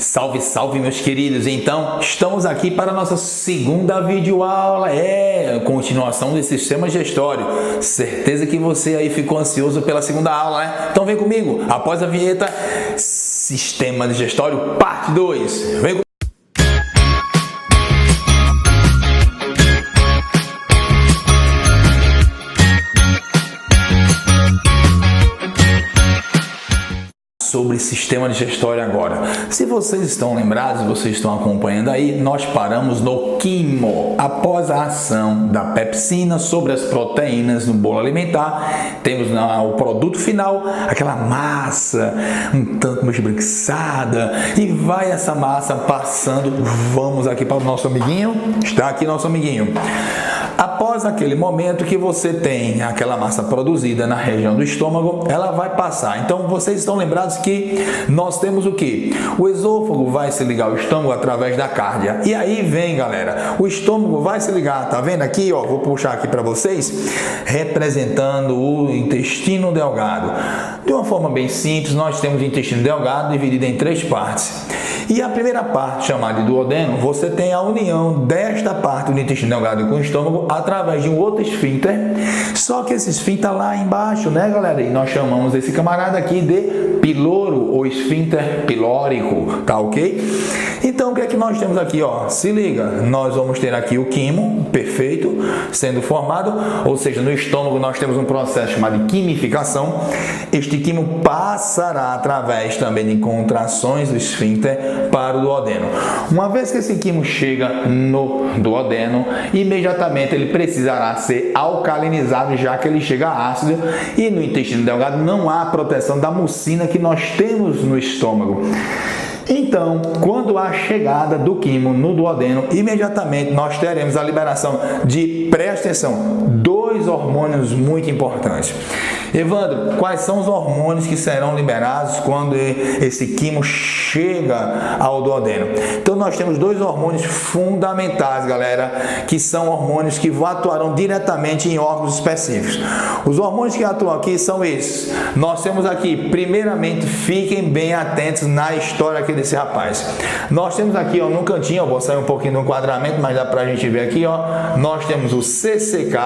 Salve, salve, meus queridos! Então, estamos aqui para a nossa segunda videoaula, continuação desse sistema gestório. Certeza que você aí ficou ansioso pela segunda aula, né? Então vem comigo, após a vinheta, Sistema Digestório, parte 2. Vem comigo. Sobre sistema digestório agora. Se vocês estão lembrados, vocês estão acompanhando aí, nós paramos no quimo. Após a ação da pepsina sobre as proteínas no bolo alimentar, temos o produto final, aquela massa um tanto mais esbranquiçada, e vai essa massa passando. Vamos aqui para o nosso amiguinho. Está aqui nosso amiguinho. Após aquele momento que você tem aquela massa produzida na região do estômago, ela vai passar. Então, vocês estão lembrados que nós temos o que? O esôfago vai se ligar ao estômago através da cárdia. E aí vem, galera, o estômago vai se ligar, tá vendo aqui, ó? Vou puxar aqui para vocês, representando o intestino delgado. De uma forma bem simples, nós temos o intestino delgado dividido em 3 partes. E a primeira parte, chamada de duodeno, você tem a união desta parte do intestino delgado com o estômago através de um outro esfíncter. Só que esse esfíncter lá embaixo, né, galera? E nós chamamos esse camarada aqui de piloro ou esfíncter pilórico, tá ok? Então, o que é que nós temos aqui, ó? Se liga, nós vamos ter aqui o quimo, perfeito, sendo formado, ou seja, no estômago nós temos um processo chamado de quimificação. Este quimo passará através também de contrações do esfíncter para o duodeno. Uma vez que esse quimo chega no duodeno, imediatamente ele precisará ser alcalinizado, já que ele chega ácido, e no intestino delgado não há proteção da mucina que nós temos no estômago. Então, quando há chegada do quimo no duodeno, imediatamente nós teremos a liberação de, presta atenção, 2 hormônios muito importantes. Evandro, quais são os hormônios que serão liberados quando esse quimo chega ao duodeno? Então, nós temos 2 hormônios fundamentais, galera, que são hormônios que atuarão diretamente em órgãos específicos. Os hormônios que atuam aqui são esses. Nós temos aqui, primeiramente, fiquem bem atentos na história aqui desse rapaz. Nós temos aqui, ó, no cantinho, ó, vou sair um pouquinho do enquadramento, mas dá pra gente ver aqui, ó, nós temos o CCK.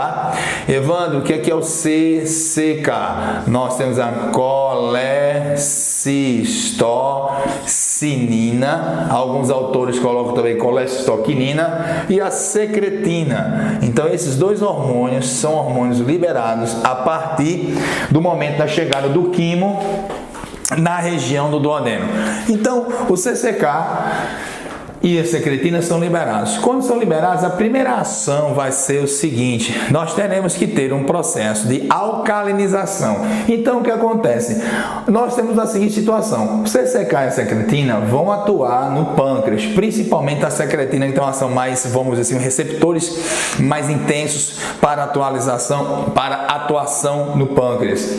Evandro, o que é o CCK? Nós temos a colecistocinina, alguns autores colocam também colecistoquinina, e a secretina. Então, esses 2 hormônios são hormônios liberados a partir do momento da chegada do quimo na região do duodeno. Então, o CCK e a secretina são liberados. Quando são liberados, a primeira ação vai ser o seguinte: nós teremos que ter um processo de alcalinização. Então, o que acontece? Nós temos a seguinte situação: o CCK e a secretina vão atuar no pâncreas, principalmente a secretina, que tem uma ação mais, vamos dizer assim, receptores mais intensos para atuação no pâncreas.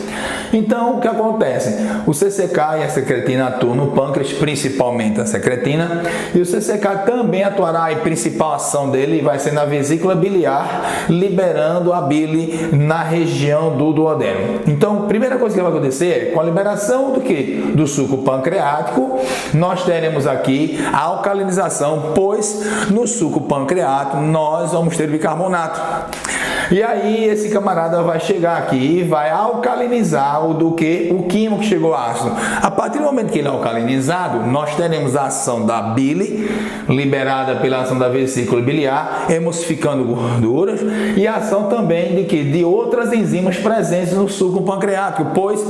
Então, o que acontece? O CCK e a secretina atuam no pâncreas, principalmente a secretina, e o CCK também atuará, e a principal ação dele vai ser na vesícula biliar, liberando a bile na região do duodeno. Então, a primeira coisa que vai acontecer é, com a liberação do que? Do suco pancreático, nós teremos aqui a alcalinização, pois no suco pancreático nós vamos ter bicarbonato. E aí esse camarada vai chegar aqui e vai alcalinizar o quimo que chegou ácido. A partir do momento que ele é alcalinizado, nós teremos a ação da bile, liberada pela ação da vesícula biliar, emulsificando gorduras, e a ação também de outras enzimas presentes no suco pancreático, pois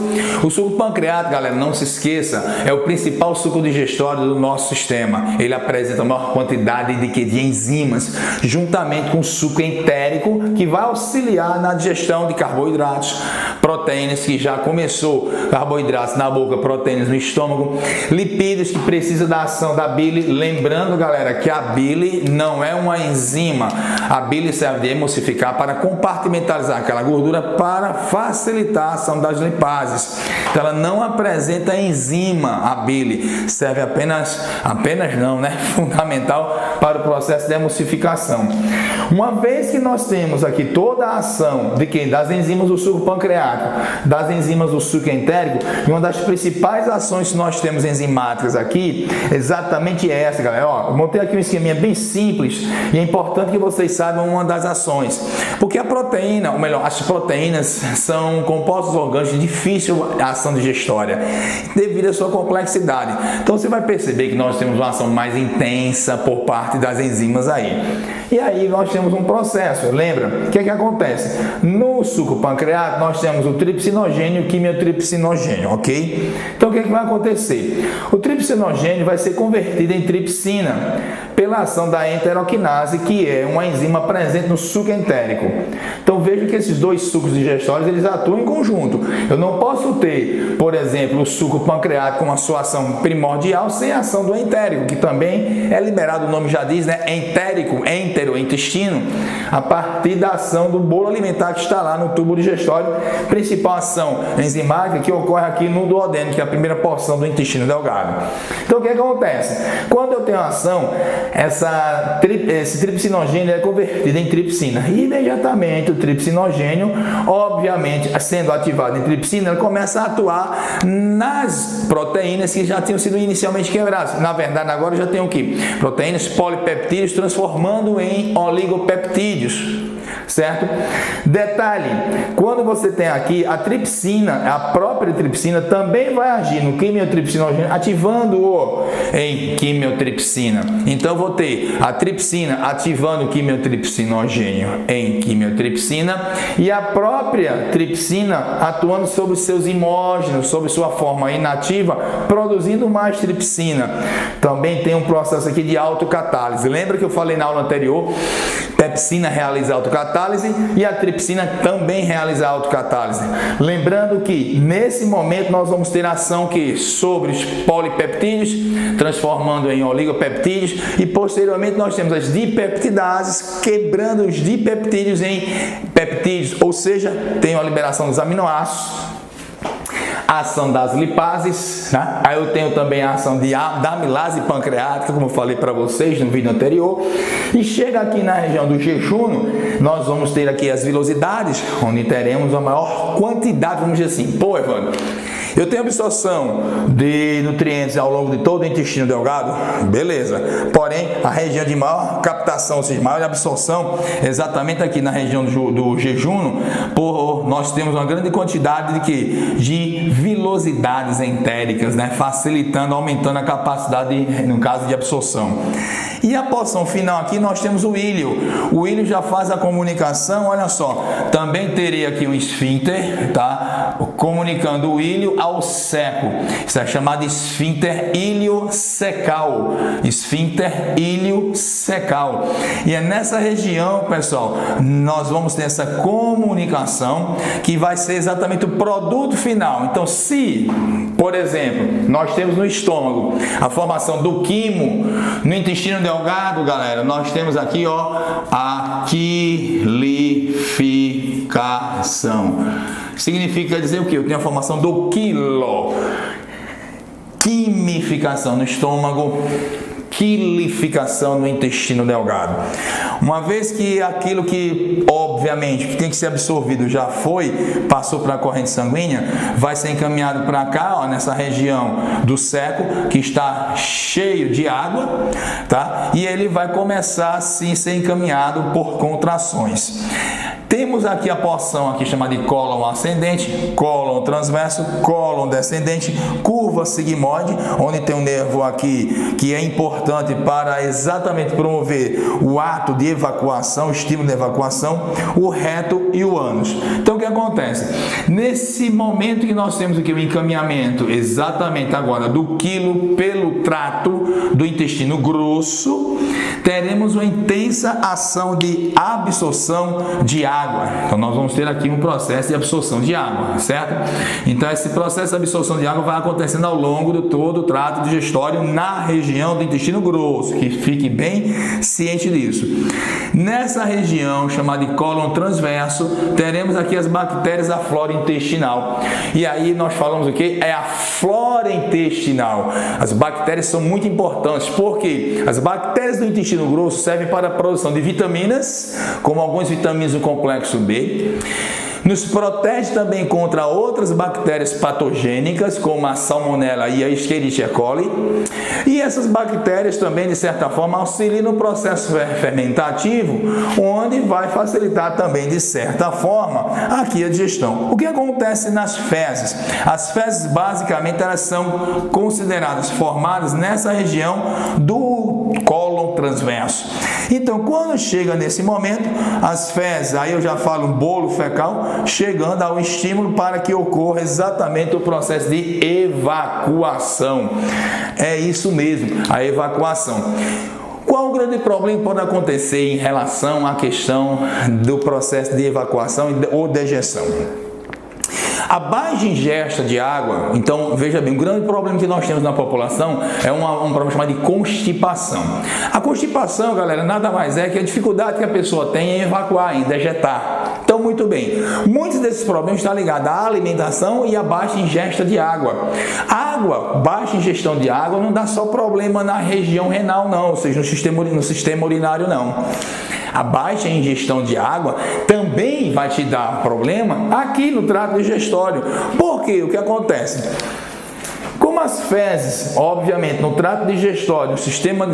o suco pancreático, galera, não se esqueça, é o principal suco digestório do nosso sistema. Ele apresenta uma maior quantidade de enzimas, juntamente com o suco entérico, que vai auxiliar na digestão de carboidratos, proteínas, que já começou, carboidratos na boca, proteínas no estômago, lipídios, que precisa da ação da bile. Lembrando, galera, que a bile não é uma enzima. A bile serve de emulsificar para compartimentalizar aquela gordura, para facilitar a ação das lipases. Então, ela não apresenta enzima, a bile. Serve apenas não, né? Fundamental para o processo de emulsificação. Uma vez que nós temos aqui toda a ação de quem? Das enzimas do suco pancreático, das enzimas do suco entérico, e uma das principais ações que nós temos enzimáticas aqui, exatamente essa, galera. Ó, eu montei aqui um esqueminha bem simples e é importante que vocês saibam uma das ações, porque a proteína, ou melhor, as proteínas são compostos orgânicos de difícil ação digestória, devido à sua complexidade. Então você vai perceber que nós temos uma ação mais intensa por parte das enzimas aí. E aí nós temos um processo, lembra? O que é que acontece? No suco pancreático nós temos o tripsinogênio e o quimiotripsinogênio, ok? Então o que é que vai acontecer? O tripsinogênio vai ser convertido em tripsina pela ação da enteroquinase, que é uma enzima presente no suco entérico. Então veja que esses dois sucos digestórios eles atuam em conjunto. Eu não posso ter, por exemplo, o suco pancreático com a sua ação primordial sem a ação do entérico, que também é liberado, o nome já diz, né? Entérico, entero, intestino, a partir da ação do bolo alimentar que está lá no tubo digestório, principal ação enzimática que ocorre aqui no duodeno, que é a primeira porção do intestino delgado. Então o que acontece? Quando eu tenho ação, esse tripsinogênio é convertido em tripsina. E imediatamente o tripsinogênio, obviamente, sendo ativado em tripsina, ele começa a atuar nas proteínas que já tinham sido inicialmente quebradas. Na verdade, agora já tem o quê? Proteínas polipeptídeos transformando em oligopeptídeos. Certo? Detalhe, quando você tem aqui a tripsina, a própria tripsina também vai agir no quimiotripsinogênio, ativando-o em quimiotripsina. Então eu vou ter a tripsina ativando o quimiotripsinogênio em quimiotripsina e a própria tripsina atuando sobre os seus imógenos, sobre sua forma inativa, produzindo mais tripsina. Também tem um processo aqui de autocatálise. Lembra que eu falei na aula anterior? Pepsina realiza autocatálise e a tripsina também realiza autocatálise. Lembrando que nesse momento nós vamos ter ação sobre os polipeptídeos, transformando em oligopeptídeos, e posteriormente nós temos as dipeptidases, quebrando os dipeptídeos em peptídeos, ou seja, tem a liberação dos aminoácidos, a ação das lipases, né? Aí eu tenho também a ação da amilase pancreática, como eu falei para vocês no vídeo anterior, e chega aqui na região do jejum, nós vamos ter aqui as vilosidades, onde teremos a maior quantidade, vamos dizer assim, pô, Evandro, eu tenho absorção de nutrientes ao longo de todo o intestino delgado, beleza, porém a região de maior captação, ou seja, maior absorção, exatamente aqui na região do jejum, nós temos uma grande quantidade de vilosidades entéricas, né? Facilitando, aumentando a capacidade, no caso de absorção. E a porção final aqui nós temos o íleo. O íleo já faz a comunicação, olha só, também teria aqui um esfíncter, tá? Comunicando o íleo ao seco. Isso é chamado esfíncter iliocecal. Esfíncter iliocecal. E é nessa região, pessoal, nós vamos ter essa comunicação que vai ser exatamente o produto final. Então, se, por exemplo, nós temos no estômago a formação do quimo, no intestino delgado, galera, nós temos aqui, ó, a quilificação. Significa dizer o que? Eu tenho a formação do quilo. Quimificação no estômago, quilificação no intestino delgado. Uma vez que aquilo que, obviamente, que tem que ser absorvido já passou para a corrente sanguínea, vai ser encaminhado para cá, ó, nessa região do seco, que está cheio de água, tá? E ele vai começar assim a ser encaminhado por contrações. Temos aqui a porção aqui chamada de cólon ascendente, cólon transverso, cólon descendente, curva sigmoide, onde tem um nervo aqui que é importante para exatamente promover o ato de evacuação, o estímulo de evacuação, o reto e o ânus. Então o que acontece? Nesse momento que nós temos aqui o encaminhamento exatamente agora do quilo pelo trato do intestino grosso, teremos uma intensa ação de absorção de água. Então nós vamos ter aqui um processo de absorção de água, certo? Então esse processo de absorção de água vai acontecendo ao longo de todo o trato digestório na região do intestino grosso, que fique bem ciente disso. Nessa região chamada de cólon transverso, teremos aqui as bactérias da flora intestinal. E aí nós falamos o que? É a flora intestinal. As bactérias são muito importantes, porque as bactérias bactérias do intestino grosso servem para a produção de vitaminas, como algumas vitaminas do complexo B. Nos protege também contra outras bactérias patogênicas, como a Salmonella e a Escherichia coli. E essas bactérias também, de certa forma, auxiliam no processo fermentativo, onde vai facilitar também, de certa forma, aqui a digestão. O que acontece nas fezes? As fezes, basicamente, elas são consideradas formadas nessa região do cólon transverso. Então, quando chega nesse momento, as fezes, aí eu já falo um bolo fecal, chegando ao estímulo para que ocorra exatamente o processo de evacuação. É isso mesmo, a evacuação. Qual o grande problema que pode acontecer em relação à questão do processo de evacuação ou dejeção? A baixa ingesta de água, então veja bem, o grande problema que nós temos na população é um problema chamado de constipação. A constipação, galera, nada mais é que a dificuldade que a pessoa tem em evacuar, em dejetar. Então, muito bem, muitos desses problemas estão ligados à alimentação e à baixa ingesta de água. Baixa ingestão de água não dá só problema na região renal, não, ou seja, no sistema urinário, não. A baixa ingestão de água também vai te dar problema aqui no trato digestório. Por quê? O que acontece? Como as fezes, obviamente, no trato digestório, no sistema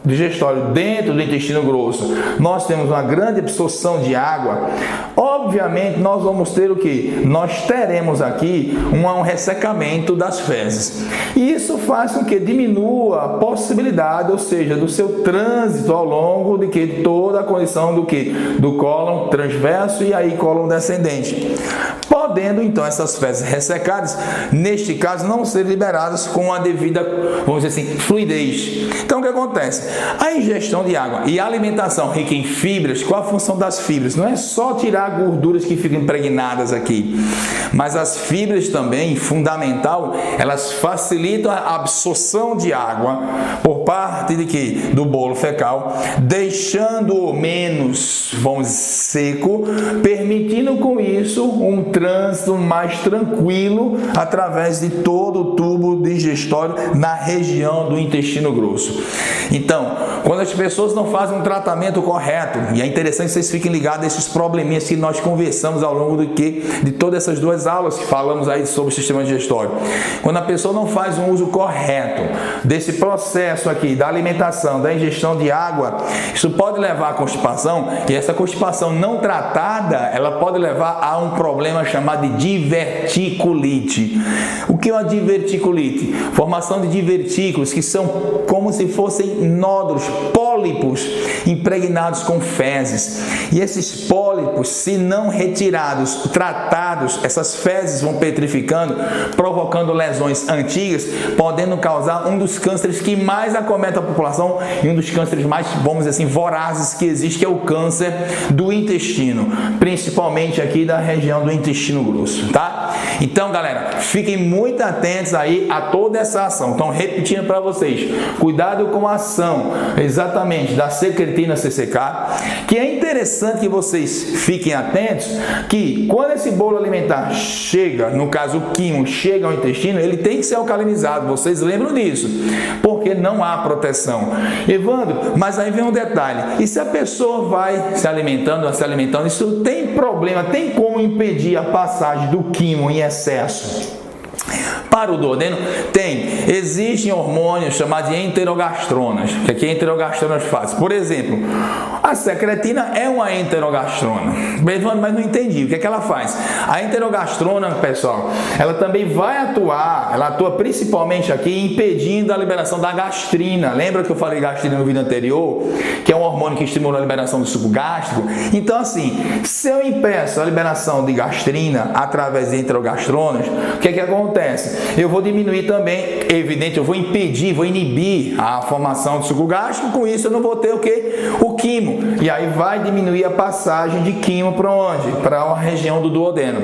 digestório dentro do intestino grosso, nós temos uma grande absorção de água, obviamente nós vamos ter o que? Nós teremos aqui um ressecamento das fezes. E isso faz com que diminua a possibilidade, ou seja, do seu trânsito ao longo de que toda a condição do que? Do cólon transverso e aí cólon descendente. Podendo então essas fezes ressecadas, neste caso, não ser liberadas com a devida, vamos dizer assim, fluidez. Então o que acontece? A ingestão de água e a alimentação rica em fibras, qual a função das fibras? Não é só tirar gorduras que ficam impregnadas aqui, mas as fibras também, fundamental, elas facilitam a absorção de água por parte de quê? Do bolo fecal, deixando-o menos, vamos dizer, seco, permitindo com isso um trânsito mais tranquilo através de todo o tubo digestório na região do intestino grosso. Então, quando as pessoas não fazem um tratamento correto, e é interessante que vocês fiquem ligados a esses probleminhas que nós conversamos ao longo de todas essas duas aulas que falamos aí sobre o sistema digestório. Quando a pessoa não faz um uso correto desse processo aqui, da alimentação, da ingestão de água, isso pode levar à constipação, e essa constipação não tratada, ela pode levar a um problema chamado de diverticulite. O que é uma diverticulite? Formação de divertículos, que são como se fossem nódulos, pólipos impregnados com fezes. E esses pólipos, se não retirados, tratados, essas fezes vão petrificando, provocando lesões antigas, podendo causar um dos cânceres que mais acomete a população e um dos cânceres mais, vamos dizer assim, vorazes que existe, que é o câncer do intestino, principalmente aqui da região do intestino grosso, tá? Então, galera, fiquem muito atentos aí a toda essa ação. Então, repetindo para vocês, cuidado com a ação exatamente da secretina CCK, que é interessante que vocês fiquem atentos que quando esse bolo alimentar chega, no caso o quimo, chega ao intestino, ele tem que ser alcalinizado, vocês lembram disso, porque não há proteção. Evandro, mas aí vem um detalhe, e se a pessoa vai se alimentando, isso tem problema, tem como impedir a passagem do quimo em excesso para o duodeno? Tem. Existem hormônios chamados de enterogastronas. O que a enterogastrona faz? Por exemplo, a secretina é uma enterogastrona. Mas não entendi. O que ela faz? A enterogastrona, pessoal, ela também vai atuar, ela atua principalmente aqui impedindo a liberação da gastrina. Lembra que eu falei gastrina no vídeo anterior? Que é um hormônio que estimula a liberação do suco gástrico. Então, assim, se eu impeço a liberação de gastrina através de enterogastronas, o que acontece? Eu vou diminuir também, evidente, eu vou impedir, vou inibir a formação de suco gástrico, com isso eu não vou ter o quê? O quimo. E aí vai diminuir a passagem de quimo para onde? Para a região do duodeno.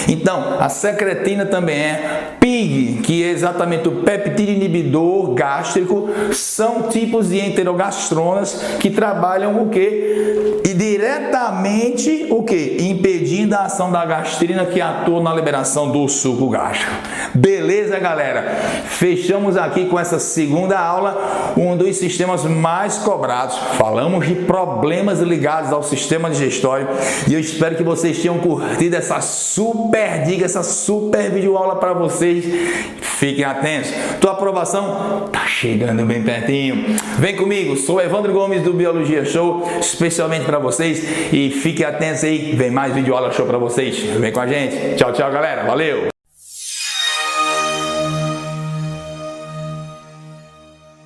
Então, a secretina também é PIG, que é exatamente o peptídeo inibidor gástrico, são tipos de enterogastronas que trabalham o quê? E diretamente o quê? Impedindo a ação da gastrina que atua na liberação do suco gástrico. Beleza, galera? Fechamos aqui com essa segunda aula, um dos sistemas mais cobrados. Falamos de problemas ligados ao sistema digestório e eu espero que vocês tenham curtido essa super dica, essa super videoaula para vocês. Fiquem atentos, tua aprovação tá chegando bem pertinho. Vem comigo, sou Evandro Gomes do Biologia Show, especialmente para vocês, e fiquem atentos aí, vem mais videoaula show para vocês. Vem com a gente. Tchau, tchau, galera. Valeu!